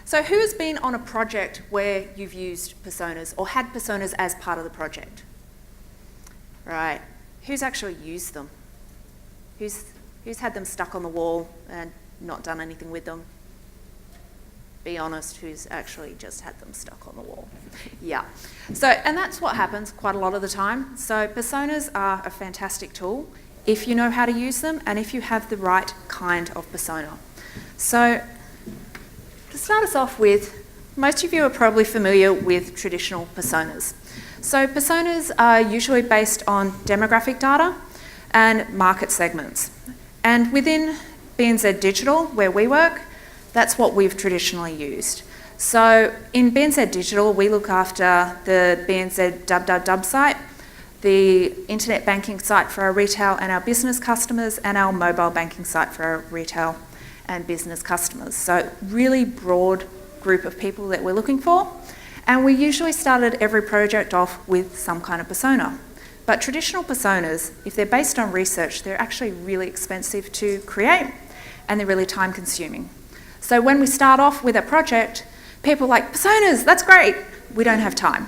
So who has been on a project where you've used personas or had personas as part of the project? Right. Who's actually used them? Who's had them stuck on the wall and not done anything with them? Be honest, who's actually just had them stuck on the wall? Yeah. So, and that's what happens quite a lot of the time. So personas are a fantastic tool if you know how to use them and if you have the right kind of persona. So to start us off with, most of you are probably familiar with traditional personas. So personas are usually based on demographic data and market segments. And within BNZ Digital, where we work, that's what we've traditionally used. So in BNZ Digital, we look after the BNZ www site, the internet banking site for our retail and our business customers, and our mobile banking site for our retail and business customers. So really broad group of people that we're looking for. And we usually started every project off with some kind of persona. But traditional personas, if they're based on research, they're actually really expensive to create and they're really time consuming. So when we start off with a project, people are like, personas, that's great. We don't have time.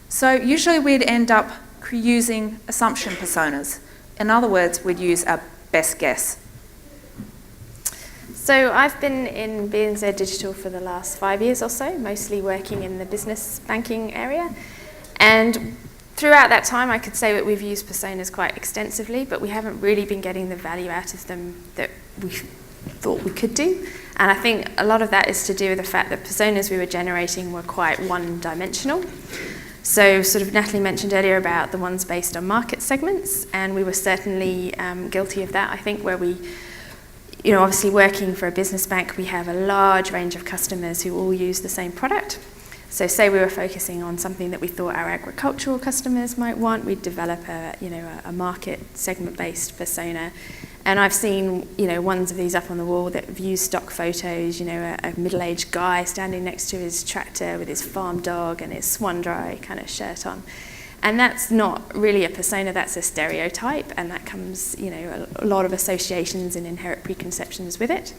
So usually we'd end up using assumption personas. In other words, we'd use our best guess. So I've been in BNZ Digital for the last 5 years or so, mostly working in the business banking area. And throughout that time, I could say that we've used personas quite extensively, but we haven't really been getting the value out of them that we thought we could do. And I think a lot of that is to do with the fact that personas we were generating were quite one-dimensional. So sort of Natalie mentioned earlier about the ones based on market segments, and we were certainly guilty of that, I think, where we, obviously working for a business bank, we have a large range of customers who all use the same product. So say we were focusing on something that we thought our agricultural customers might want, we'd develop a market segment-based persona. And I've seen, ones of these up on the wall that view stock photos, a middle-aged guy standing next to his tractor with his farm dog and his swan-dry kind of shirt on. And that's not really a persona, that's a stereotype, and that comes, a lot of associations and inherent preconceptions with it.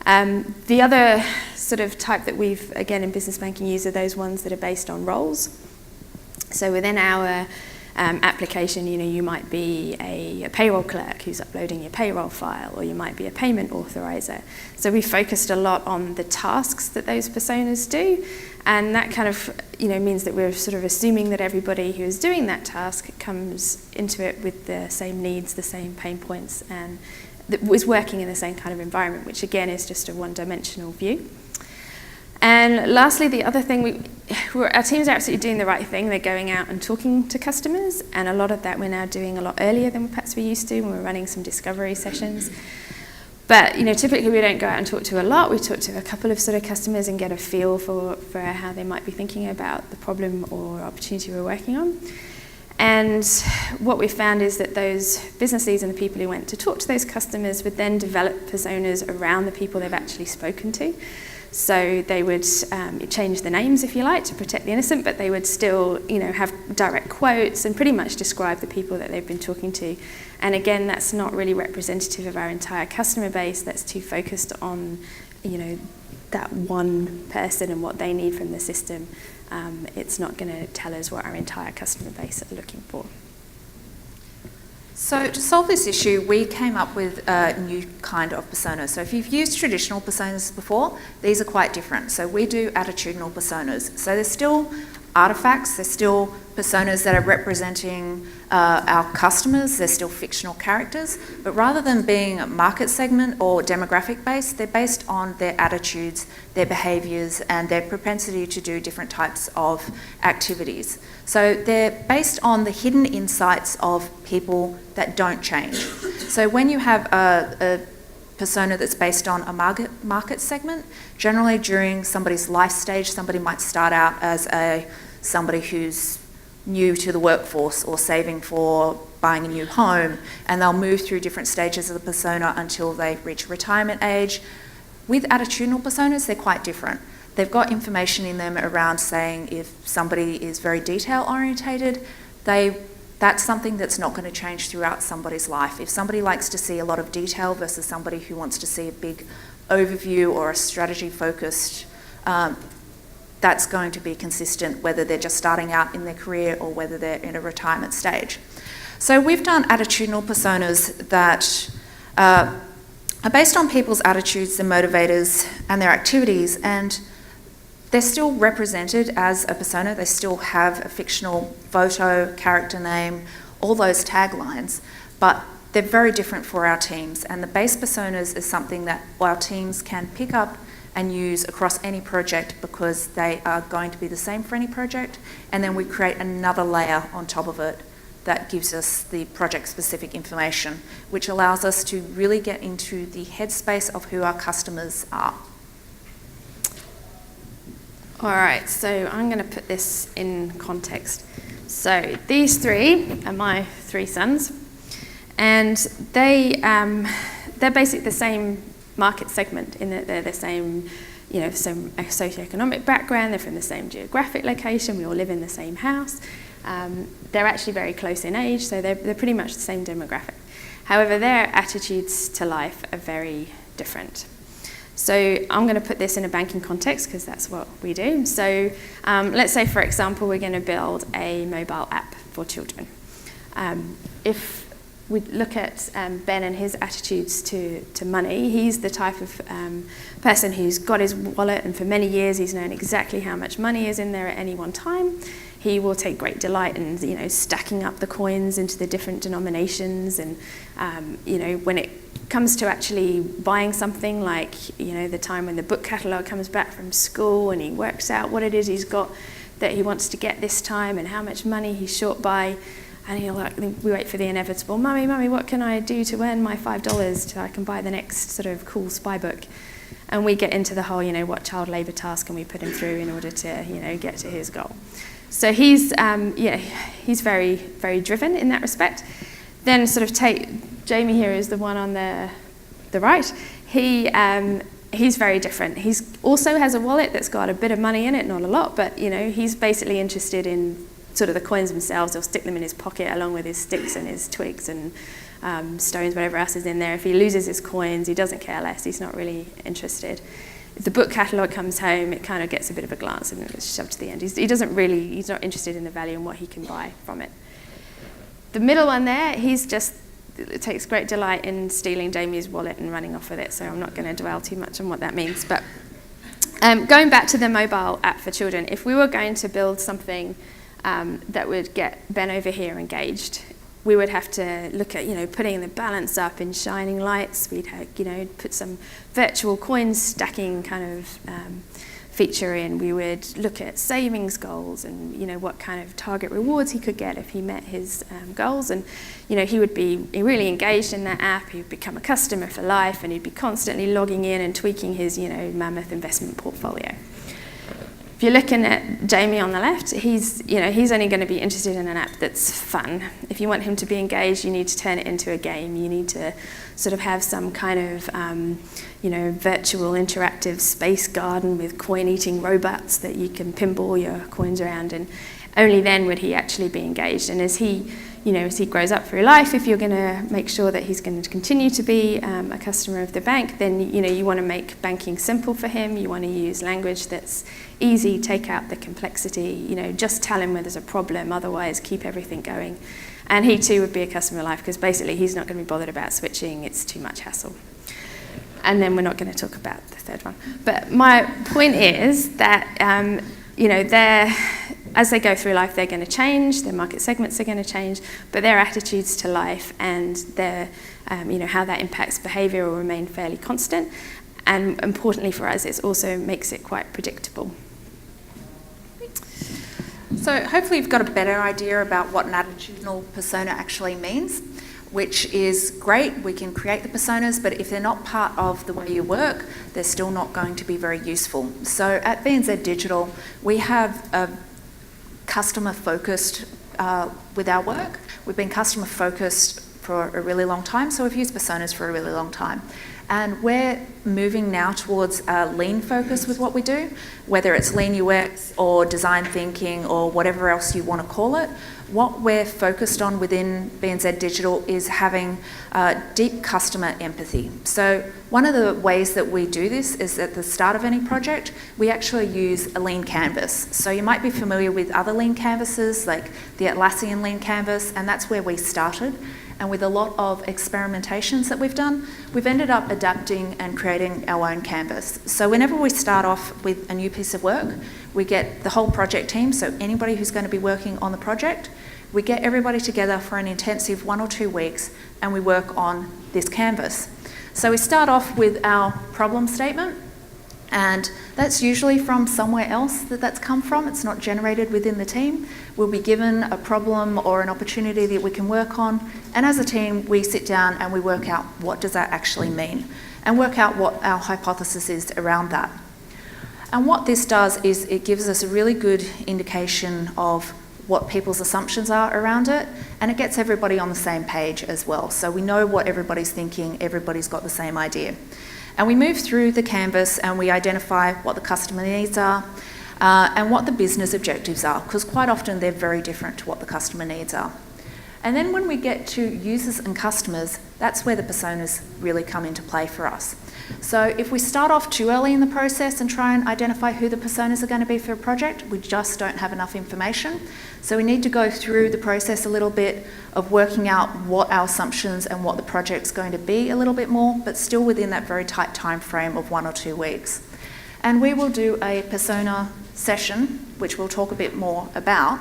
The other sort of type that we've, again, in business banking used are those ones that are based on roles. So within our application, you might be a payroll clerk who's uploading your payroll file, or you might be a payment authorizer. So we focused a lot on the tasks that those personas do, and that kind of means that we're sort of assuming that everybody who is doing that task comes into it with the same needs, the same pain points, and that was working in the same kind of environment, which again is just a one-dimensional view. And lastly, the other thing, our teams are absolutely doing the right thing. They're going out and talking to customers, and a lot of that we're now doing a lot earlier than perhaps we used to when we're running some discovery sessions. But typically we don't go out and talk to a lot. We talk to a couple of sort of customers and get a feel for how they might be thinking about the problem or opportunity we're working on. And what we found is that those business leads and the people who went to talk to those customers would then develop personas around the people they've actually spoken to. So they would change the names, if you like, to protect the innocent, but they would still, have direct quotes and pretty much describe the people that they've been talking to. And again, that's not really representative of our entire customer base. That's too focused on, that one person and what they need from the system. It's not going to tell us what our entire customer base are looking for. So to solve this issue, we came up with a new kind of persona. So if you've used traditional personas before, these are quite different. So we do attitudinal personas. So they're still artifacts, they're still personas that are representing our customers, they're still fictional characters, but rather than being market segment or demographic based, they're based on their attitudes, their behaviours, and their propensity to do different types of activities. So they're based on the hidden insights of people that don't change. So when you have a persona that's based on a market segment, generally during somebody's life stage, somebody might start out as somebody who's new to the workforce or saving for buying a new home, and they'll move through different stages of the persona until they reach retirement age. With attitudinal personas, they're quite different. They've got information in them around saying if somebody is very detail orientated, that's something that's not going to change throughout somebody's life. If somebody likes to see a lot of detail versus somebody who wants to see a big overview or a strategy-focused that's going to be consistent whether they're just starting out in their career or whether they're in a retirement stage. So we've done attitudinal personas that are based on people's attitudes, their motivators, and their activities, and they're still represented as a persona. They still have a fictional photo, character name, all those taglines, but they're very different for our teams, and the base personas is something that our teams can pick up and use across any project because they are going to be the same for any project, and then we create another layer on top of it that gives us the project-specific information, which allows us to really get into the headspace of who our customers are. All right, so I'm going to put this in context. So these three are my three sons, and they're basically the same market segment in that they're the same, same socioeconomic background, they're from the same geographic location, we all live in the same house. They're actually very close in age, so they're pretty much the same demographic. However, their attitudes to life are very different. So I'm going to put this in a banking context because that's what we do. So let's say, for example, we're going to build a mobile app for children. If we look at Ben and his attitudes to money, he's the type of person who's got his wallet, and for many years he's known exactly how much money is in there at any one time. He will take great delight in stacking up the coins into the different denominations, and when it comes to actually buying something, like the time when the book catalogue comes back from school and he works out what it is he's got that he wants to get this time and how much money he's short by, and we wait for the inevitable, Mummy, what can I do to earn my $5 so I can buy the next sort of cool spy book? And we get into the whole, what child labour task can we put him through in order to, get to his goal. So he's very, very driven in that respect. Then sort of take Jamie here is the one on the right. He's very different. He's also has a wallet that's got a bit of money in it, not a lot, but he's basically interested in sort of the coins themselves. He'll stick them in his pocket along with his sticks and his twigs and stones, whatever else is in there. If he loses his coins, he doesn't care less. He's not really interested. If the book catalogue comes home, it kind of gets a bit of a glance and it's shoved to the end. He's not interested in the value and what he can buy from it. The middle one there, takes great delight in stealing Jamie's wallet and running off with it, so I'm not going to dwell too much on what that means. But going back to the mobile app for children, if we were going to build something that would get Ben over here engaged, we would have to look at, putting the balance up in shining lights. We'd put some virtual coin stacking kind of feature in. We would look at savings goals and, what kind of target rewards he could get if he met his goals. And, he would be really engaged in that app. He would become a customer for life, and he'd be constantly logging in and tweaking his, mammoth investment portfolio. If you're looking at Jamie on the left, he's only going to be interested in an app that's fun. If you want him to be engaged, you need to turn it into a game. You need to sort of have some kind of, virtual interactive space garden with coin-eating robots that you can pinball your coins around, and only then would he actually be engaged. And as he grows up through life, if you're going to make sure that he's going to continue to be a customer of the bank, then you want to make banking simple for him. You want to use language that's easy, take out the complexity, just tell him when there's a problem, otherwise keep everything going. And he too would be a customer of life, because basically he's not going to be bothered about switching, it's too much hassle. And then we're not going to talk about the third one. But my point is that, as they go through life, they're going to change, their market segments are going to change, but their attitudes to life and their, how that impacts behaviour will remain fairly constant. And importantly for us, it also makes it quite predictable. So hopefully you've got a better idea about what an attitudinal persona actually means, which is great. We can create the personas, but if they're not part of the way you work, they're still not going to be very useful. So at VNZ Digital, we have a customer-focused with our work. We've been customer-focused for a really long time, so we've used personas for a really long time. And we're moving now towards a lean focus with what we do, whether it's lean UX or design thinking or whatever else you want to call it. what we're focused on within BNZ Digital is having deep customer empathy. So one of the ways that we do this is at the start of any project, we actually use a lean canvas. So you might be familiar with other lean canvases like the Atlassian lean canvas, and that's where we started. And with a lot of experimentations that we've done, we've ended up adapting and creating our own canvas. So whenever we start off with a new piece of work, we get the whole project team, so anybody who's going to be working on the project, we get everybody together for an intensive 1 or 2 weeks and we work on this canvas. So we start off with our problem statement, and that's usually from somewhere else that's come from. It's not generated within the team. We'll be given a problem or an opportunity that we can work on, and as a team we sit down and we work out what does that actually mean and work out what our hypothesis is around that. And what this does is it gives us a really good indication of what people's assumptions are around it, and it gets everybody on the same page as well. So we know what everybody's thinking, everybody's got the same idea. And we move through the canvas and we identify what the customer needs are and what the business objectives are, because quite often they're very different to what the customer needs are. And then when we get to users and customers, that's where the personas really come into play for us. So if we start off too early in the process and try and identify who the personas are going to be for a project, we just don't have enough information. So we need to go through the process a little bit of working out what our assumptions and what the project's going to be a little bit more, but still within that very tight time frame of 1 or 2 weeks. And we will do a persona session, which we'll talk a bit more about.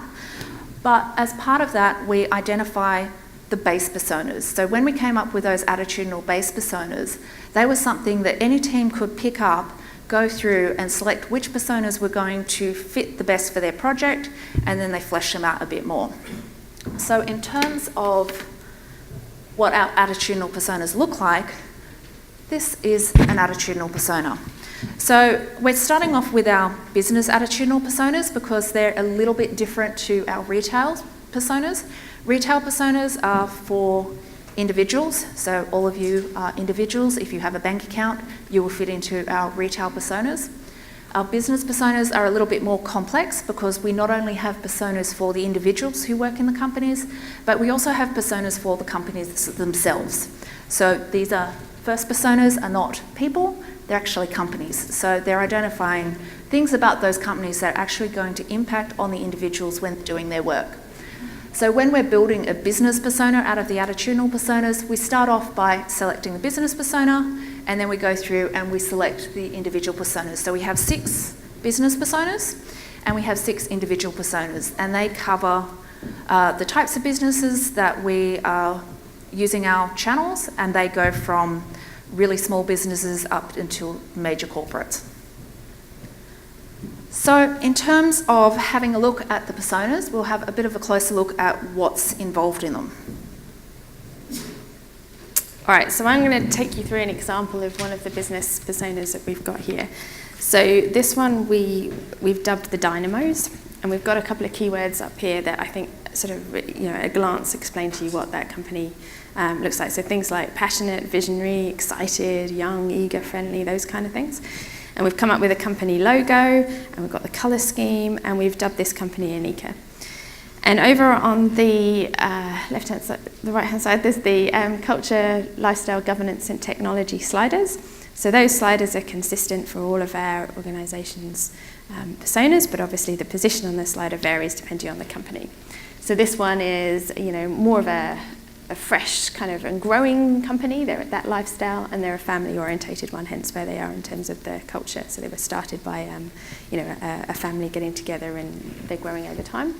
But as part of that, we identify the base personas. So when we came up with those attitudinal base personas, they were something that any team could pick up, go through and select which personas were going to fit the best for their project, and then they flesh them out a bit more. So in terms of what our attitudinal personas look like, this is an attitudinal persona. So we're starting off with our business attitudinal personas because they're a little bit different to our retail personas. Retail personas are for individuals, so all of you are individuals. If you have a bank account, you will fit into our retail personas. Our business personas are a little bit more complex because we not only have personas for the individuals who work in the companies, but we also have personas for the companies themselves. So these are first personas are not people, they're actually companies. So they're identifying things about those companies that are actually going to impact on the individuals when doing their work. So when we're building a business persona out of the attitudinal personas, we start off by selecting the business persona, and then we go through and we select the individual personas. So we have 6 business personas, and we have 6 individual personas, and they cover the types of businesses that we are using our channels, and they go from really small businesses up until major corporates. So in terms of having a look at the personas, we'll have a bit of a closer look at what's involved in them. All right, so I'm going to take you through an example of one of the business personas that we've got here. So this one we've dubbed the dynamos, and we've got a couple of keywords up here that I think sort of, at a glance explain to you what that company looks like. So things like passionate, visionary, excited, young, eager, friendly, those kind of things. And we've come up with a company logo, and we've got the colour scheme, and we've dubbed this company Anika. And over on the left-hand side, the right-hand side, there's the culture, lifestyle, governance, and technology sliders. So those sliders are consistent for all of our organisations' personas, but obviously the position on the slider varies depending on the company. So this one is, more of a fresh kind of and growing company. They're at that lifestyle, and they're a family-orientated one, hence where they are in terms of their culture. So they were started by, a family getting together, and they're growing over time.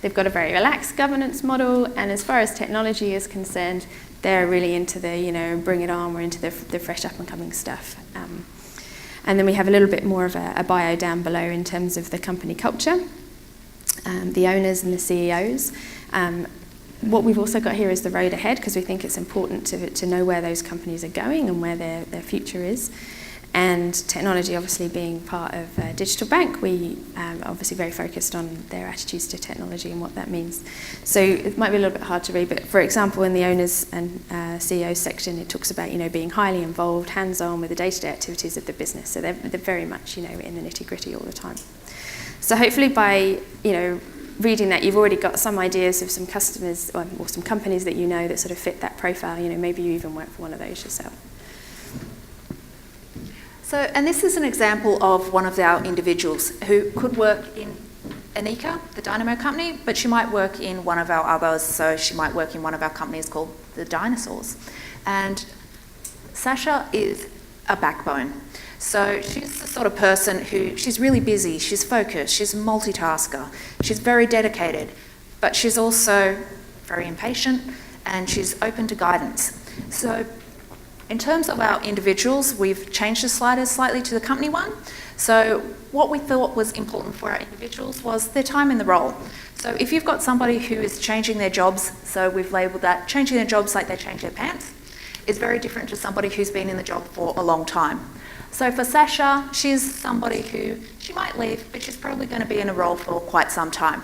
They've got a very relaxed governance model, and as far as technology is concerned, they're really into the, bring it on, we're into the fresh up-and-coming stuff. And then we have a little bit more of a bio down below in terms of the company culture, the owners and the CEOs. What we've also got here is the road ahead, because we think it's important to know where those companies are going and where their future is. And technology obviously being part of Digital Bank, we obviously very focused on their attitudes to technology and what that means. So it might be a little bit hard to read, but for example, in the owners and CEOs section, it talks about being highly involved, hands-on with the day-to-day activities of the business. So they're very much in the nitty-gritty all the time. So hopefully by reading that, you've already got some ideas of some customers or some companies that you know that sort of fit that profile. Maybe you even work for one of those yourself. So, and this is an example of one of our individuals who could work in Anika, the Dynamo company, but she might work in one of our others. So she might work in one of our companies called the Dinosaurs. And Sasha is a backbone. So she's the sort of person who, she's really busy, she's focused, she's a multitasker, she's very dedicated, but she's also very impatient and she's open to guidance. So in terms of our individuals, we've changed the sliders slightly to the company one. So what we thought was important for our individuals was their time in the role. So if you've got somebody who is changing their jobs, so we've labelled that changing their jobs like they change their pants, is very different to somebody who's been in the job for a long time. So for Sasha, she's somebody who, she might leave, but she's probably going to be in a role for quite some time.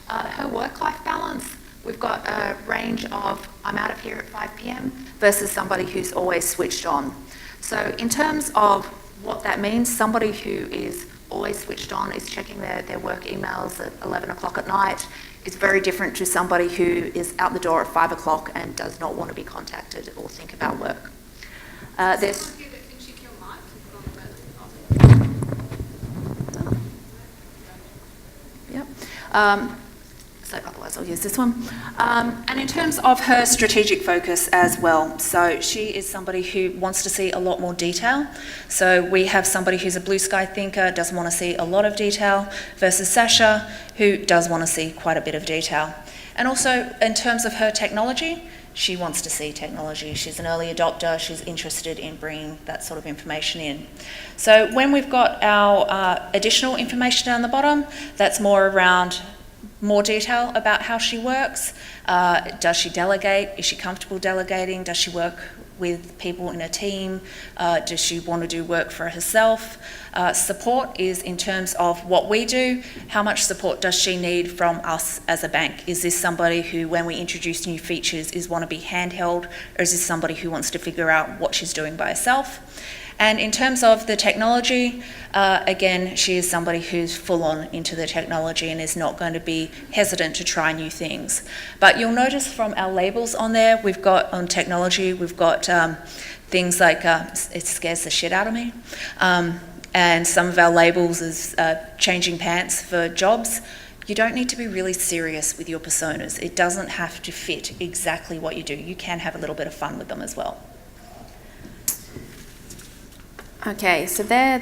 Her work-life balance, we've got a range of I'm out of here at 5 p.m. versus somebody who's always switched on. So in terms of what that means, somebody who is always switched on, is checking their work emails at 11 o'clock at night, is very different to somebody who is out the door at 5 o'clock and does not want to be contacted or think about work. There's so otherwise I'll use this one. And in terms of her strategic focus as well, so she is somebody who wants to see a lot more detail. So we have somebody who's a blue sky thinker, doesn't want to see a lot of detail, versus Sasha, who does want to see quite a bit of detail. And also in terms of her technology, she wants to see technology. She's an early adopter. She's interested in bringing that sort of information in. So when we've got our additional information down the bottom, that's more around more detail about how she works. Does she delegate? Is she comfortable delegating? Does she work with people in a team? Does she want to do work for herself? Support is in terms of what we do. How much support does she need from us as a bank? Is this somebody who, when we introduce new features, is want to be handheld, or is this somebody who wants to figure out what she's doing by herself? And in terms of the technology, again, she is somebody who's full on into the technology and is not going to be hesitant to try new things. But you'll notice from our labels on there, we've got on technology, we've got things like, it scares the shit out of me. And some of our labels is changing pants for jobs. You don't need to be really serious with your personas. It doesn't have to fit exactly what you do. You can have a little bit of fun with them as well. Okay, so they're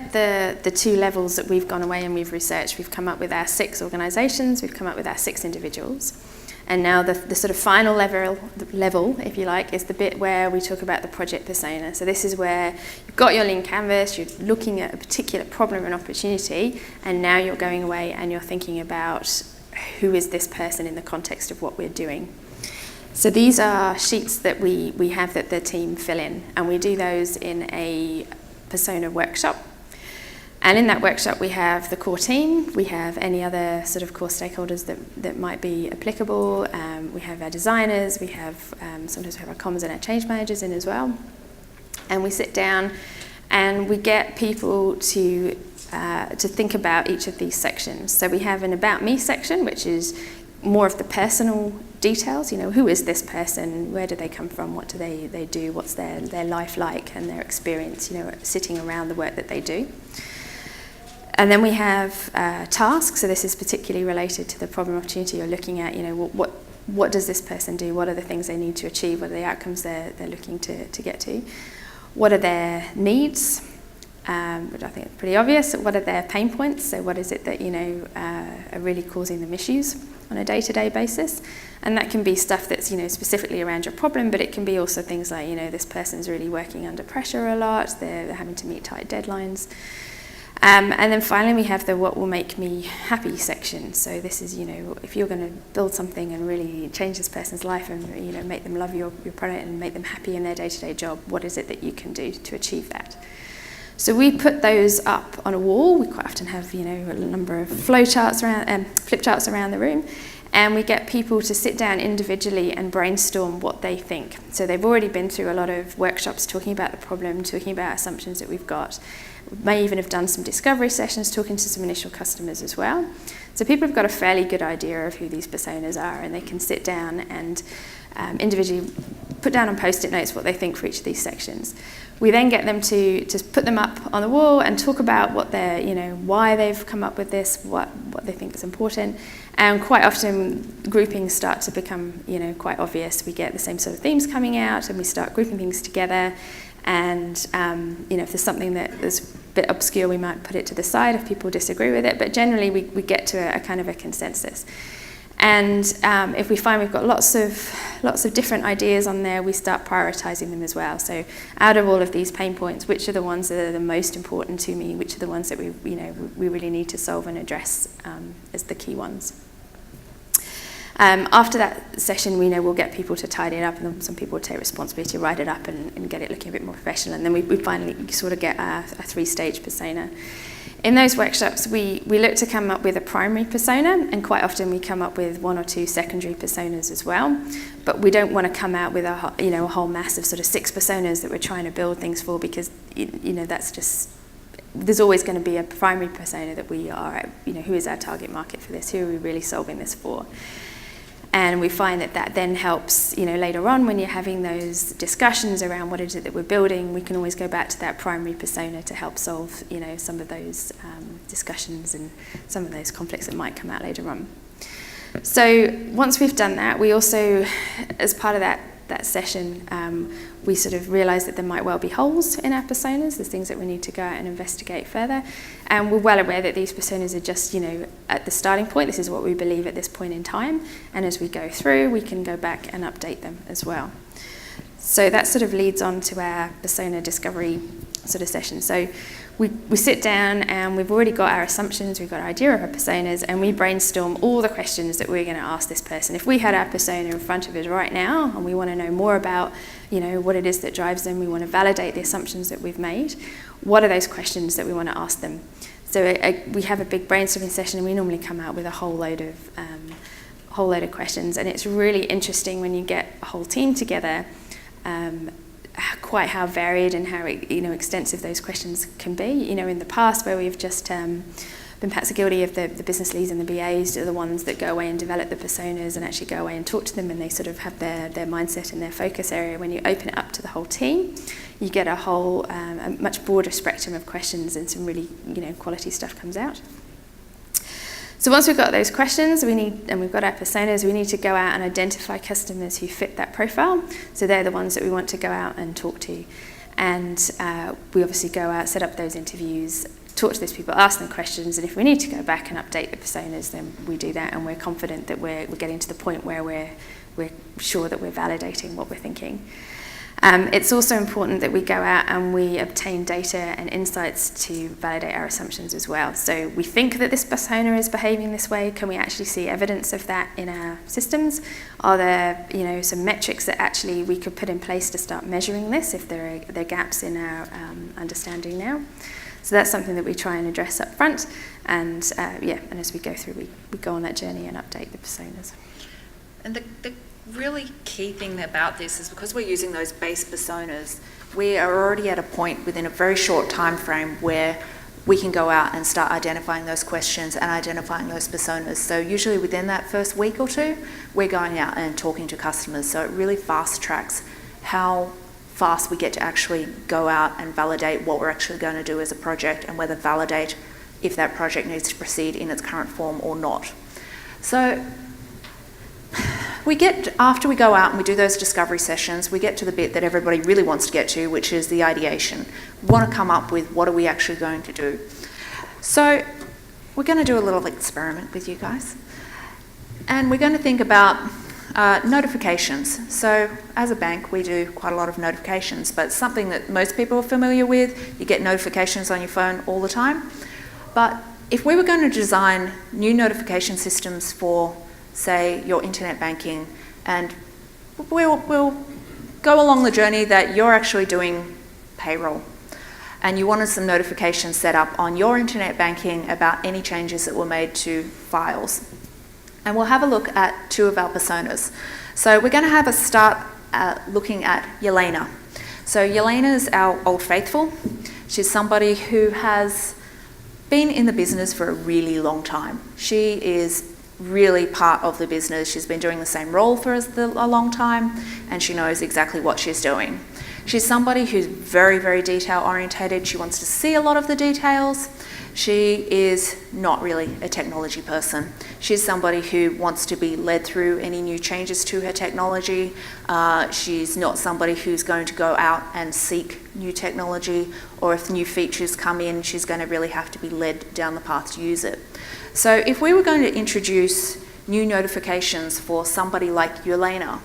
the two levels that we've gone away and we've researched. We've come up with our 6 organisations, we've come up with our 6 individuals. And now the sort of final level, if you like, is the bit where we talk about the project persona. So this is where you've got your lean canvas, you're looking at a particular problem and opportunity, and now you're going away and you're thinking about who is this person in the context of what we're doing. So these are sheets that we have that the team fill in, and we do those in a persona workshop. And in that workshop we have the core team, we have any other sort of core stakeholders that might be applicable, we have our designers, we have sometimes we have our comms and our change managers in as well. And we sit down and we get people to think about each of these sections. So we have an about me section, which is more of the personal details, who is this person, where do they come from, what do they do, what's their life like and their experience, sitting around the work that they do. And then we have tasks, so this is particularly related to the problem opportunity you're looking at, what does this person do, what are the things they need to achieve, what are the outcomes they're looking to get to, what are their needs, which I think is pretty obvious, what are their pain points, so what is it that are really causing them issues on a day-to-day basis. And that can be stuff that's specifically around your problem, but it can be also things like this person's really working under pressure a lot, they're having to meet tight deadlines. And then finally we have the what will make me happy section. So this is, if you're going to build something and really change this person's life and make them love your product and make them happy in their day-to-day job, what is it that you can do to achieve that? So we put those up on a wall. We quite often have a number of flow charts around, flip charts around the room, and we get people to sit down individually and brainstorm what they think. So they've already been through a lot of workshops talking about the problem, talking about assumptions that we've got. We may even have done some discovery sessions, talking to some initial customers as well. So people have got a fairly good idea of who these personas are, and they can sit down and individually put down on post-it notes what they think for each of these sections. We then get them to put them up on the wall and talk about what they're, why they've come up with this, what they think is important. And quite often groupings start to become, quite obvious. We get the same sort of themes coming out, and we start grouping things together. And if there's something that is a bit obscure, we might put it to the side if people disagree with it. But generally, we get to a kind of a consensus. And if we find we've got lots of different ideas on there, we start prioritising them as well. So out of all of these pain points, which are the ones that are the most important to me? Which are the ones that we really need to solve and address as the key ones? After that session, we'll get people to tidy it up, and then some people will take responsibility to write it up and get it looking a bit more professional. And then we finally sort of get a three-stage persona. In those workshops, we look to come up with a primary persona, and quite often we come up with one or two secondary personas as well. But we don't want to come out with a whole mass of sort of 6 personas that we're trying to build things for, because that's just, there's always going to be a primary persona that we are, who is our target market for this? Who are we really solving this for? And we find that then helps, later on when you're having those discussions around what is it that we're building, we can always go back to that primary persona to help solve, some of those discussions and some of those conflicts that might come out later on. So once we've done that, we also, as part of that session, we sort of realise that there might well be holes in our personas. There's things that we need to go out and investigate further. And we're well aware that these personas are just, at the starting point. This is what we believe at this point in time. And as we go through, we can go back and update them as well. So that sort of leads on to our persona discovery sort of session. So we sit down, and we've already got our assumptions, we've got our idea of our personas, and we brainstorm all the questions that we're going to ask this person. If we had our persona in front of us right now, and we want to know more about, what it is that drives them, we want to validate the assumptions that we've made, what are those questions that we want to ask them? So we have a big brainstorming session, and we normally come out with a whole load of questions. And it's really interesting when you get a whole team together, quite how varied and how extensive those questions can be. In the past, where we've just been perhaps guilty of the business leads and the BAs are the ones that go away and develop the personas and actually go away and talk to them, and they sort of have their mindset and their focus area. When you open it up to the whole team, you get a whole a much broader spectrum of questions, and some really quality stuff comes out. So once we've got those questions, and we've got our personas, we need to go out and identify customers who fit that profile. So they're the ones that we want to go out and talk to. And we obviously go out, set up those interviews, talk to those people, ask them questions, and if we need to go back and update the personas, then we do that, and we're confident that we're getting to the point where we're sure that we're validating what we're thinking. It's also important that we go out and we obtain data and insights to validate our assumptions as well. So we think that this persona is behaving this way. Can we actually see evidence of that in our systems? Are there, some metrics that actually we could put in place to start measuring this if there are gaps in our understanding now? So that's something that we try and address up front. And and as we go through, we go on that journey and update the personas. And the really key thing about this is, because we're using those base personas, we are already at a point within a very short time frame where we can go out and start identifying those questions and identifying those personas. So usually within that first week or two, we're going out and talking to customers. So it really fast tracks how fast we get to actually go out and validate what we're actually going to do as a project, and whether validate if that project needs to proceed in its current form or not. So after we go out and we do those discovery sessions, we get to the bit that everybody really wants to get to, which is the ideation. We want to come up with what are we actually going to do. So we're going to do a little experiment with you guys. And we're going to think about notifications. So as a bank, we do quite a lot of notifications, but something that most people are familiar with, you get notifications on your phone all the time. But if we were going to design new notification systems for, say, your internet banking, and we'll go along the journey that you're actually doing payroll, and you wanted some notifications set up on your internet banking about any changes that were made to files. And we'll have a look at 2 of our personas. So we're going to have a start looking at Yelena. So Yelena is our Old Faithful. She's somebody who has been in the business for a really long time. She is really part of the business. She's been doing the same role for a long time, and she knows exactly what she's doing. She's somebody who's very, very detail orientated. She wants to see a lot of the details. She is not really a technology person. She's somebody who wants to be led through any new changes to her technology. She's not somebody who's going to go out and seek new technology, or if new features come in, she's going to really have to be led down the path to use it. So if we were going to introduce new notifications for somebody like Yelena,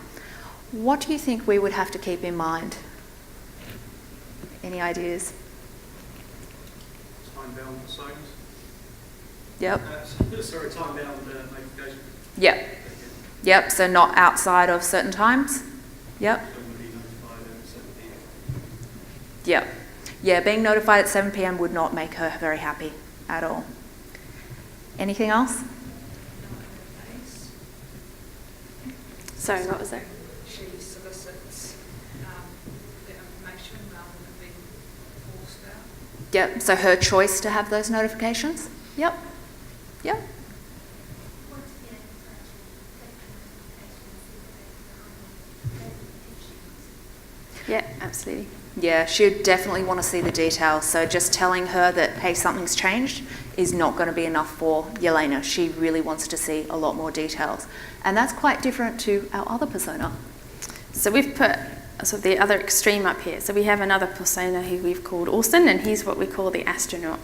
what do you think we would have to keep in mind? Any ideas? Time-bound personas. Yep. Sorry, time-bound notification. Yep. Yep, so not outside of certain times. Yep. Don't want to be notified at 7 p.m. Yep. Yeah, being notified at 7 p.m. would not make her very happy at all. Anything else? Sorry, what was that? She solicits the information rather than being forced out. Yep, so her choice to have those notifications? Yep. Yep. Yeah, absolutely. Yeah, she'd definitely want to see the details. So just telling her that, hey, something's changed is not going to be enough for Yelena. She really wants to see a lot more details. And that's quite different to our other persona. So we've put sort of the other extreme up here. So we have another persona who we've called Orson, and he's what we call the astronaut.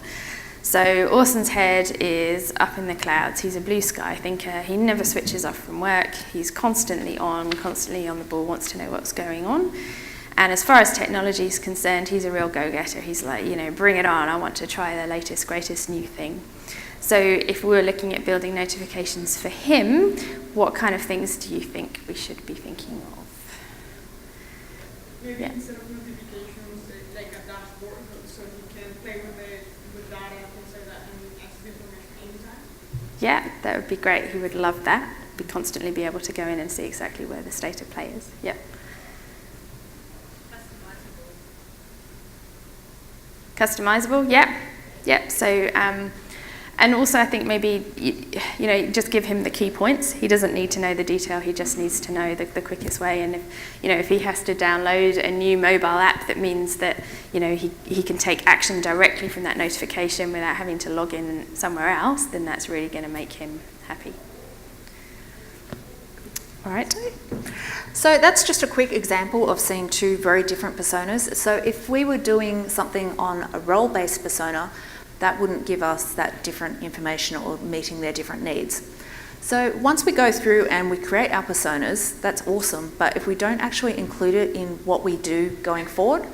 So Orson's head is up in the clouds. He's a blue sky thinker. He never switches off from work. He's constantly on the ball, wants to know what's going on. And as far as technology is concerned, he's a real go-getter. He's like, bring it on. I want to try the latest, greatest new thing. So if we were looking at building notifications for him, what kind of things do you think we should be thinking of? Maybe Yeah. instead of notifications, like a dashboard, so he can play with data and things like that and access information anytime. Yeah, that would be great. He would love that. Be constantly be able to go in and see exactly where the state of play is. Yeah. Customizable, yeah. So, and also I think maybe, just give him the key points. He doesn't need to know the detail, he just needs to know the quickest way. And if he has to download a new mobile app that means that, he can take action directly from that notification without having to log in somewhere else, then that's really going to make him happy. All right. So that's just a quick example of seeing 2 very different personas. So if we were doing something on a role-based persona, that wouldn't give us that different information or meeting their different needs. So once we go through and we create our personas, that's awesome. But if we don't actually include it in what we do going forward,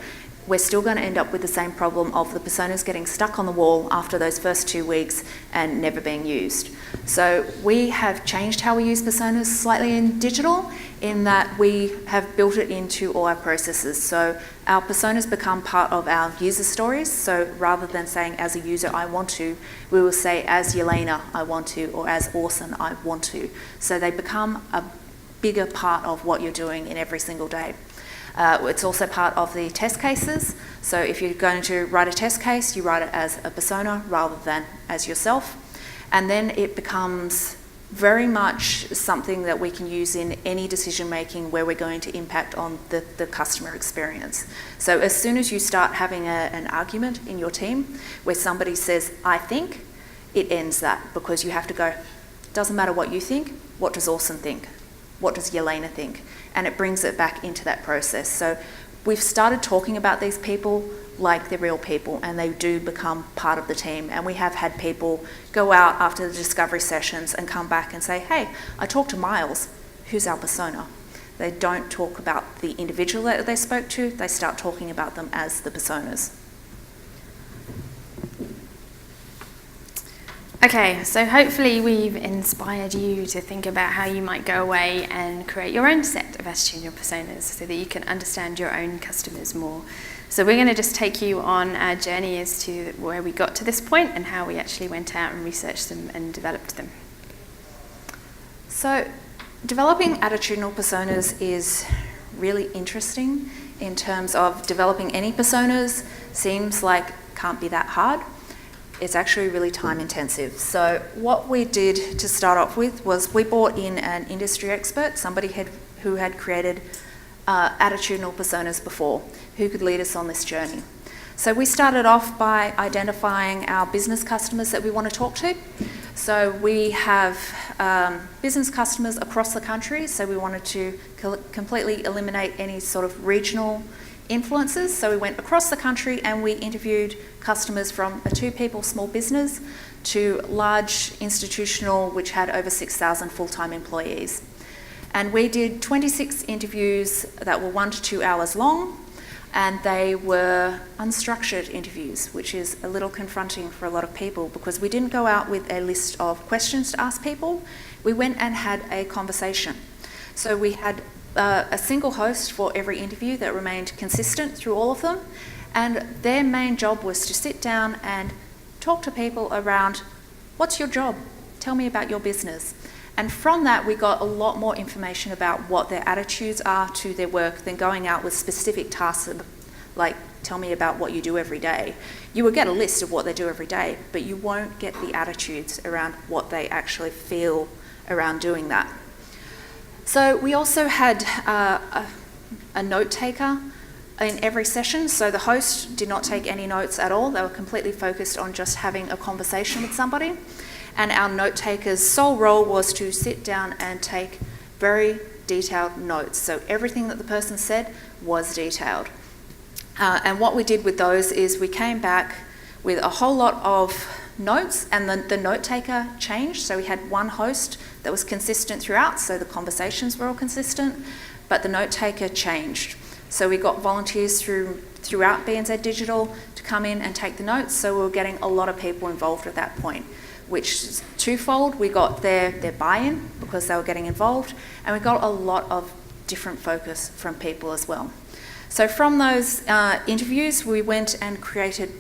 we're still going to end up with the same problem of the personas getting stuck on the wall after those first 2 weeks and never being used. So we have changed how we use personas slightly in digital, in that we have built it into all our processes. So our personas become part of our user stories. So rather than saying as a user I want to, we will say as Yelena I want to, or as Orson I want to. So they become a bigger part of what you're doing in every single day. It's also part of the test cases. So if you're going to write a test case, you write it as a persona rather than as yourself. And then it becomes very much something that we can use in any decision making where we're going to impact on the customer experience. So as soon as you start having an argument in your team where somebody says, I think, it ends that, because you have to go, doesn't matter what you think, what does Orson think? What does Yelena think? And it brings it back into that process. So we've started talking about these people like they're real people, and they do become part of the team. And we have had people go out after the discovery sessions and come back and say, hey, I talked to Miles, who's our persona? They don't talk about the individual that they spoke to, they start talking about them as the personas. Okay, so hopefully we've inspired you to think about how you might go away and create your own set of Astunior personas so that you can understand your own customers more. So we're going to just take you on our journey as to where we got to this point and how we actually went out and researched them and developed them. So developing attitudinal personas is really interesting in terms of developing any personas. Seems like can't be that hard. It's actually really time intensive. So what we did to start off with was we brought in an industry expert, somebody who had created attitudinal personas before, who could lead us on this journey. So we started off by identifying our business customers that we want to talk to. So we have business customers across the country, so we wanted to completely eliminate any sort of regional influences. So we went across the country and we interviewed customers from a 2-people small business to large institutional, which had over 6,000 full-time employees. And we did 26 interviews that were 1 to 2 hours long, and they were unstructured interviews, which is a little confronting for a lot of people because we didn't go out with a list of questions to ask people. We went and had a conversation. So we had a single host for every interview that remained consistent through all of them, and their main job was to sit down and talk to people around, what's your job? Tell me about your business. And from that, we got a lot more information about what their attitudes are to their work than going out with specific tasks like, tell me about what you do every day. You will get a list of what they do every day, but you won't get the attitudes around what they actually feel around doing that. So we also had a note taker in every session. So the host did not take any notes at all. They were completely focused on just having a conversation with somebody. And our note taker's sole role was to sit down and take very detailed notes. So everything that the person said was detailed. And what we did with those is we came back with a whole lot of notes, and the note taker changed. So we had one host that was consistent throughout, so the conversations were all consistent, but the note taker changed. So we got volunteers throughout BNZ Digital to come in and take the notes, so we were getting a lot of people involved at that point, which is twofold. We got their buy-in because they were getting involved, and we got a lot of different focus from people as well. So from those interviews, we went and created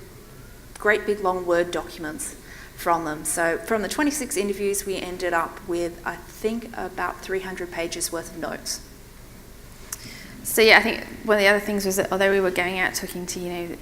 great big long Word documents from them. So from the 26 interviews, we ended up with, I think, about 300 pages worth of notes. So yeah, I think one of the other things was that although we were going out talking to,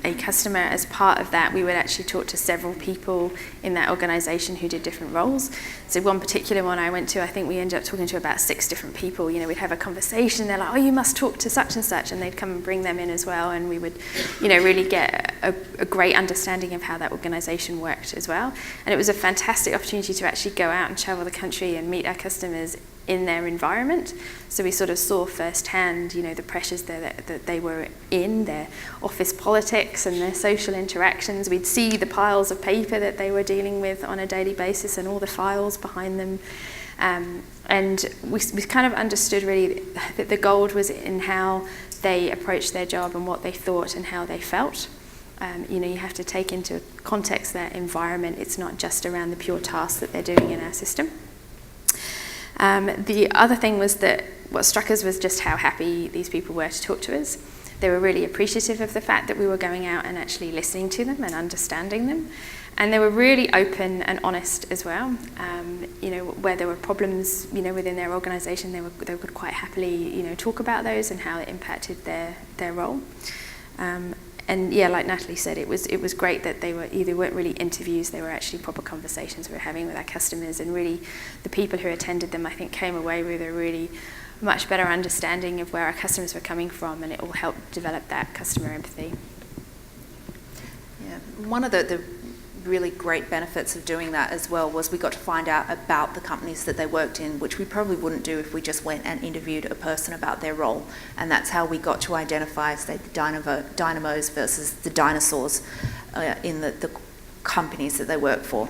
a customer, as part of that, we would actually talk to several people in that organisation who did different roles. So one particular one I went to, I think we ended up talking to about 6 different people. We'd have a conversation, they're like, oh, you must talk to such and such, and they'd come and bring them in as well, and we would, really get a great understanding of how that organisation worked as well. And it was a fantastic opportunity to actually go out and travel the country and meet our customers in their environment. So we sort of saw firsthand, the pressures that they were in, their office politics and their social interactions. We'd see the piles of paper that they were dealing with on a daily basis and all the files behind them. And we kind of understood really that the gold was in how they approached their job and what they thought and how they felt. You have to take into context their environment. It's not just around the pure tasks that they're doing in our system. The other thing was that what struck us was just how happy these people were to talk to us. They were really appreciative of the fact that we were going out and actually listening to them and understanding them. And they were really open and honest as well. Where there were problems, within their organisation, they would quite happily, talk about those and how it impacted their role. And yeah, like Natalie said, it was great that they weren't really interviews, they were actually proper conversations we were having with our customers, and really the people who attended them, I think, came away with a really much better understanding of where our customers were coming from, and it all helped develop that customer empathy. Yeah, one of the really great benefits of doing that as well was we got to find out about the companies that they worked in, which we probably wouldn't do if we just went and interviewed a person about their role. And that's how we got to identify, say, the dynamos versus the dinosaurs in the companies that they work for.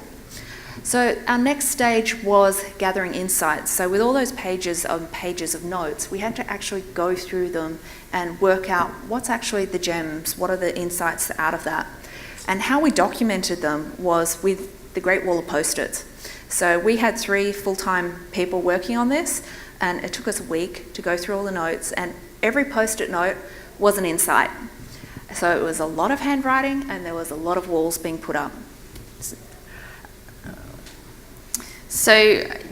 So our next stage was gathering insights. So with all those pages of notes, we had to actually go through them and work out what's actually the gems, what are the insights out of that. And how we documented them was with the Great Wall of Post-its. So we had 3 full-time people working on this, and it took us a week to go through all the notes, and every Post-it note was an insight. So it was a lot of handwriting, and there was a lot of walls being put up. So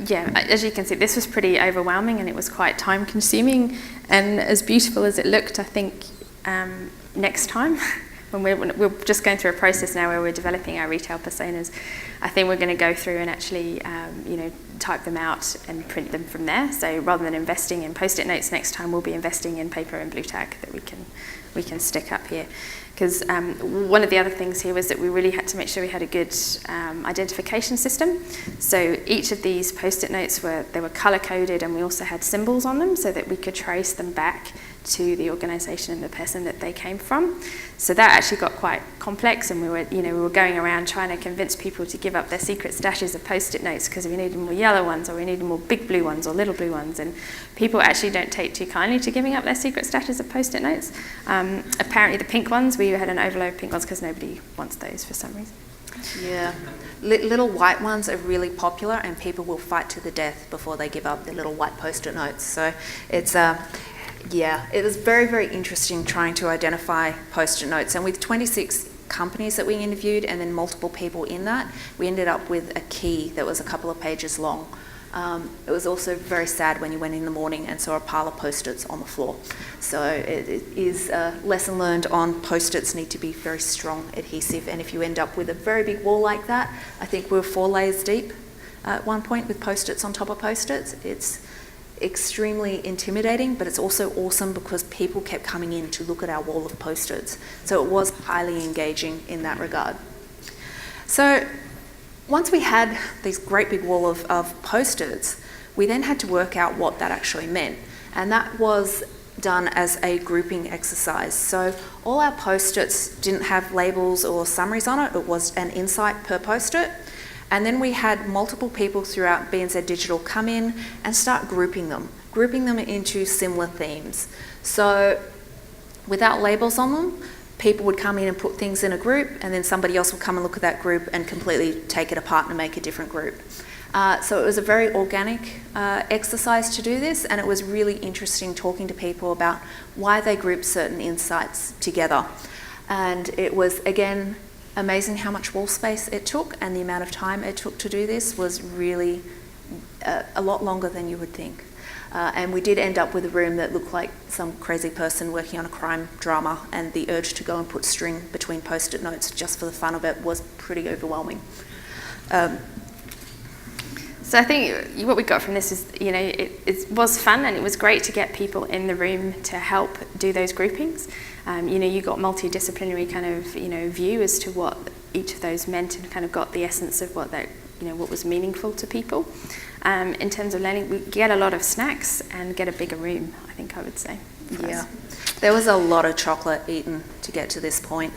yeah, as you can see, this was pretty overwhelming and it was quite time consuming, and as beautiful as it looked, I think next time when we're just going through a process now where we're developing our retail personas, I think we're going to go through and actually type them out and print them from there. So rather than investing in post-it notes, next time we'll be investing in paper and blue tack that we can stick up here. Because one of the other things here was that we really had to make sure we had a good identification system. So each of these post-it notes were colour-coded, and we also had symbols on them so that we could trace them back to the organisation and the person that they came from. So that actually got quite complex, and we were going around trying to convince people to give up their secret stashes of post-it notes because we needed more yellow ones, or we needed more big blue ones or little blue ones, and people actually don't take too kindly to giving up their secret stashes of post-it notes. Apparently the pink ones, we had an overload of pink ones because nobody wants those for some reason. Yeah. Little white ones are really popular, and people will fight to the death before they give up their little white post-it notes. So it's yeah, it was very, very interesting trying to identify post-it notes. And with 26 companies that we interviewed and then multiple people in that, we ended up with a key that was a couple of pages long. It was also very sad when you went in the morning and saw a pile of post-its on the floor. So it is a lesson learned on post-its need to be very strong, adhesive, and if you end up with a very big wall like that, I think we were 4 layers deep at one point with post-its on top of post-its. It's extremely intimidating, but it's also awesome because people kept coming in to look at our wall of post-its. So it was highly engaging in that regard. So once we had this great big wall of post-its, we then had to work out what that actually meant. And that was done as a grouping exercise. So all our post-its didn't have labels or summaries on it. It was an insight per post-it. And then we had multiple people throughout BNZ Digital come in and start grouping them into similar themes. So without labels on them, people would come in and put things in a group, and then somebody else would come and look at that group and completely take it apart and make a different group. So it was a very organic exercise to do this, and it was really interesting talking to people about why they grouped certain insights together. And it was, again, amazing how much wall space it took, and the amount of time it took to do this was really a lot longer than you would think. And we did end up with a room that looked like some crazy person working on a crime drama, and the urge to go and put string between post-it notes just for the fun of it was pretty overwhelming. So I think what we got from this is, it was fun, and it was great to get people in the room to help do those groupings. You got multidisciplinary kind of, view as to what each of those meant, and kind of got the essence of what that, what was meaningful to people. In terms of learning, we get a lot of snacks and get a bigger room, I think I would say. Yeah, there was a lot of chocolate eaten to get to this point.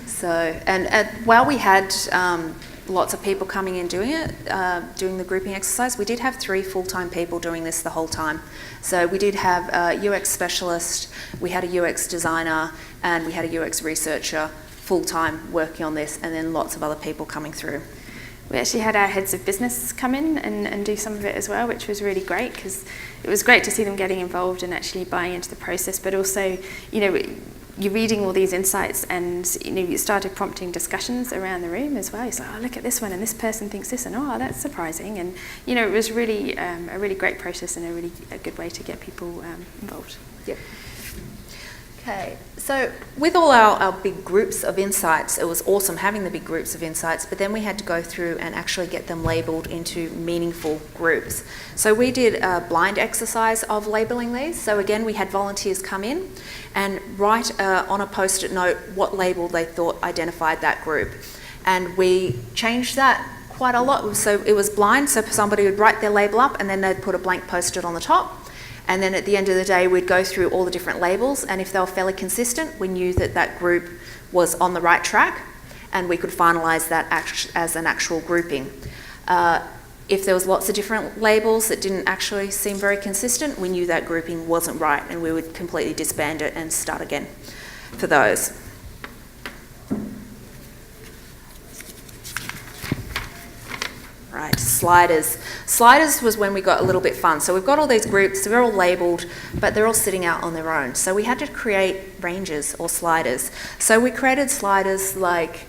So, and while we had lots of people coming in doing it, doing the grouping exercise, we did have 3 full-time people doing this the whole time. So we did have a UX specialist, we had a UX designer, and we had a UX researcher full-time working on this, and then lots of other people coming through. We actually had our heads of business come in and do some of it as well, which was really great, because it was great to see them getting involved and actually buying into the process, but also, you're reading all these insights, and you started prompting discussions around the room as well. It's like, oh, look at this one, and this person thinks this, and oh, that's surprising. And it was really a really great process, and a good way to get people involved. Yep. Okay, so with all our big groups of insights, it was awesome having the big groups of insights, but then we had to go through and actually get them labelled into meaningful groups. So we did a blind exercise of labelling these. So again, we had volunteers come in and write on a post-it note what label they thought identified that group. And we changed that quite a lot. So it was blind, so somebody would write their label up and then they'd put a blank post-it on the top. And then at the end of the day, we'd go through all the different labels, and if they were fairly consistent, we knew that that group was on the right track, and we could finalise that as an actual grouping. If there was lots of different labels that didn't actually seem very consistent, we knew that grouping wasn't right, and we would completely disband it and start again for those. Right, sliders. Sliders was when we got a little bit fun. So we've got all these groups, they're all labelled, but they're all sitting out on their own. So we had to create ranges or sliders. So we created sliders like,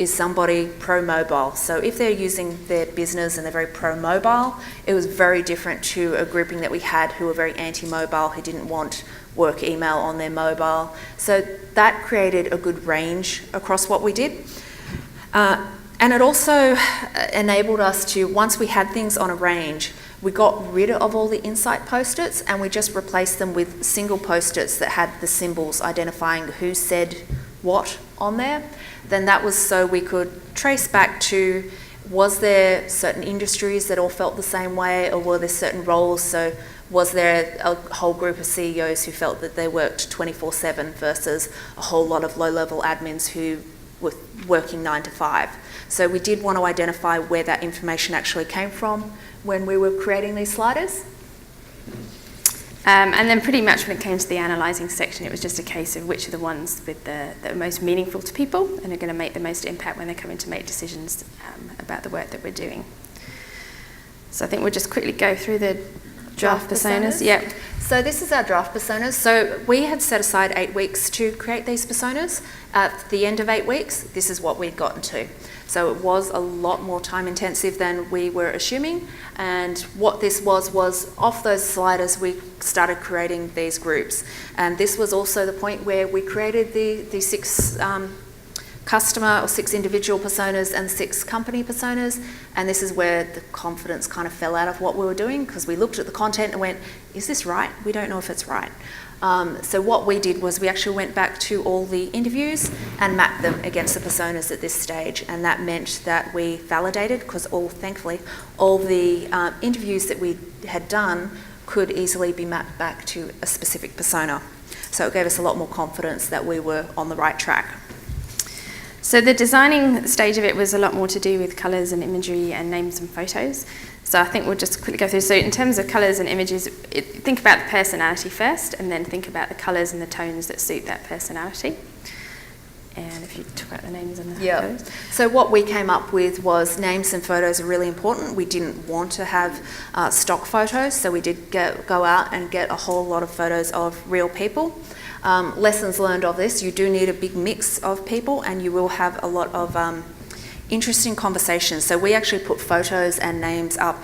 is somebody pro-mobile. So if they're using their business and they're very pro-mobile, it was very different to a grouping that we had who were very anti-mobile, who didn't want work email on their mobile. So that created a good range across what we did. And it also enabled us to, once we had things on a range, we got rid of all the insight post-its and we just replaced them with single post-its that had the symbols identifying who said what on there. Then that was so we could trace back to, was there certain industries that all felt the same way, or were there certain roles? So was there a whole group of CEOs who felt that they worked 24/7 versus a whole lot of low-level admins who were working 9 to 5? So we did want to identify where that information actually came from when we were creating these sliders. And then pretty much when it came to the analysing section, it was just a case of which are the ones with that are most meaningful to people and are going to make the most impact when they're coming to make decisions about the work that we're doing. So I think we'll just quickly go through the draft personas. Yep. So this is our draft personas. So we had set aside 8 weeks to create these personas. At the end of 8 weeks, this is what we'd gotten to. So it was a lot more time intensive than we were assuming. And what this was off those sliders, we started creating these groups. And this was also the point where we created the 6 customer or 6 individual personas and 6 company personas. And this is where the confidence kind of fell out of what we were doing, because we looked at the content and went, is this right? We don't know if it's right. So what we did was we actually went back to all the interviews and mapped them against the personas at this stage, and that meant that we validated, because thankfully all the interviews that we had done could easily be mapped back to a specific persona. So it gave us a lot more confidence that we were on the right track. So the designing stage of it was a lot more to do with colours and imagery and names and photos. So I think we'll just quickly go through. So in terms of colours and images, think about the personality first, and then think about the colours and the tones that suit that personality. And if you talk about the names and the photos. So what we came up with was names and photos are really important. We didn't want to have stock photos, so we did go out and get a whole lot of photos of real people. Lessons learned of this, you do need a big mix of people, and you will have a lot of interesting conversations. So we actually put photos and names up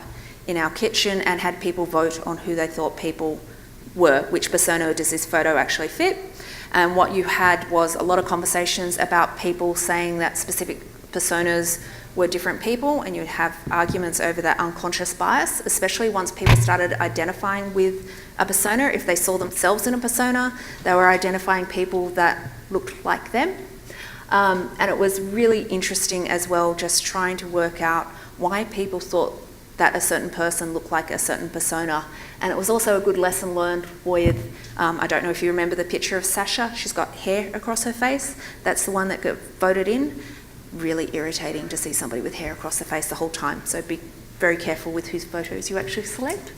in our kitchen and had people vote on who they thought people were, which persona does this photo actually fit. And what you had was a lot of conversations about people saying that specific personas were different people, and you'd have arguments over that unconscious bias, especially once people started identifying with a persona. If they saw themselves in a persona, they were identifying people that looked like them. And it was really interesting as well, just trying to work out why people thought that a certain person looked like a certain persona. And it was also a good lesson learned with, I don't know if you remember the picture of Sasha, she's got hair across her face. That's the one that got voted in. Really irritating to see somebody with hair across their face the whole time. So be very careful with whose photos you actually select.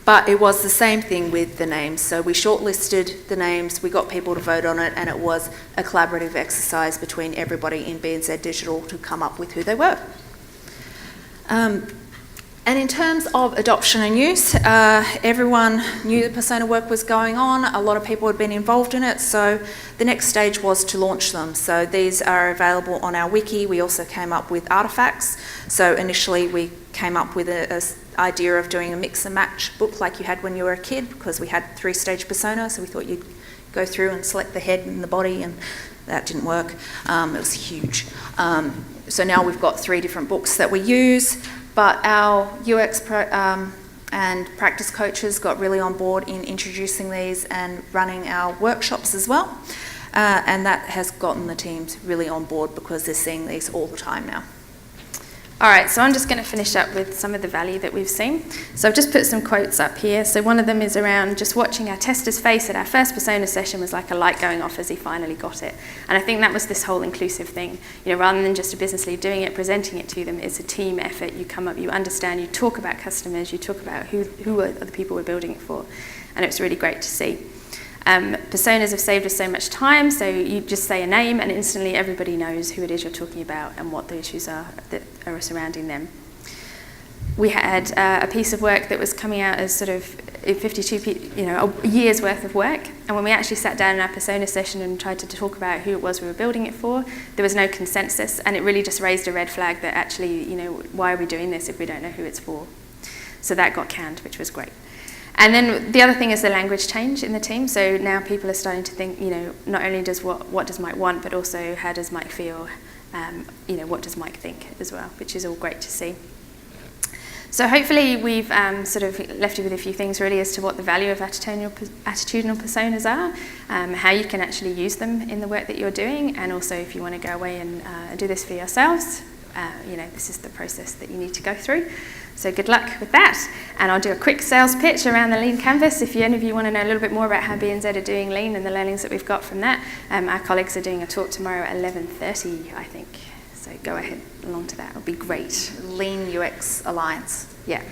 But it was the same thing with the names. So we shortlisted the names, we got people to vote on it, and it was a collaborative exercise between everybody in BNZ Digital to come up with who they were. And in terms of adoption and use, everyone knew the persona work was going on. A lot of people had been involved in it, so the next stage was to launch them. So these are available on our wiki. We also came up with artifacts. So initially we came up with an idea of doing a mix and match book like you had when you were a kid, because we had 3-stage persona, so we thought you'd go through and select the head and the body, and that didn't work. It was huge. So now we've got 3 different books that we use. But our UX and practice coaches got really on board in introducing these and running our workshops as well. And that has gotten the teams really on board because they're seeing these all the time now. All right, so I'm just going to finish up with some of the value that we've seen. So I've just put some quotes up here. So one of them is around just watching our tester's face at our first persona session was like a light going off as he finally got it. And I think that was this whole inclusive thing. You know, rather than just a business lead doing it, presenting it to them, it's a team effort. You come up, you understand, you talk about customers, you talk about who are the people we're building it for. And it's really great to see. Personas have saved us so much time, so you just say a name and instantly everybody knows who it is you're talking about and what the issues are that are surrounding them. We had a piece of work that was coming out as sort of a year's worth of work. And when we actually sat down in our persona session and tried to talk about who it was we were building it for, there was no consensus, and it really just raised a red flag that actually, why are we doing this if we don't know who it's for? So that got canned, which was great. And then the other thing is the language change in the team. So now people are starting to think, not only does what does Mike want, but also how does Mike feel, what does Mike think as well, which is all great to see. So hopefully we've sort of left you with a few things really as to what the value of attitudinal personas are, how you can actually use them in the work that you're doing, and also if you want to go away and do this for yourselves, this is the process that you need to go through. So good luck with that, and I'll do a quick sales pitch around the Lean Canvas. If any of you want to know a little bit more about how BNZ are doing Lean and the learnings that we've got from that, our colleagues are doing a talk tomorrow at 11:30, I think. So go ahead along to that, it'll be great. Lean UX Alliance. Yeah.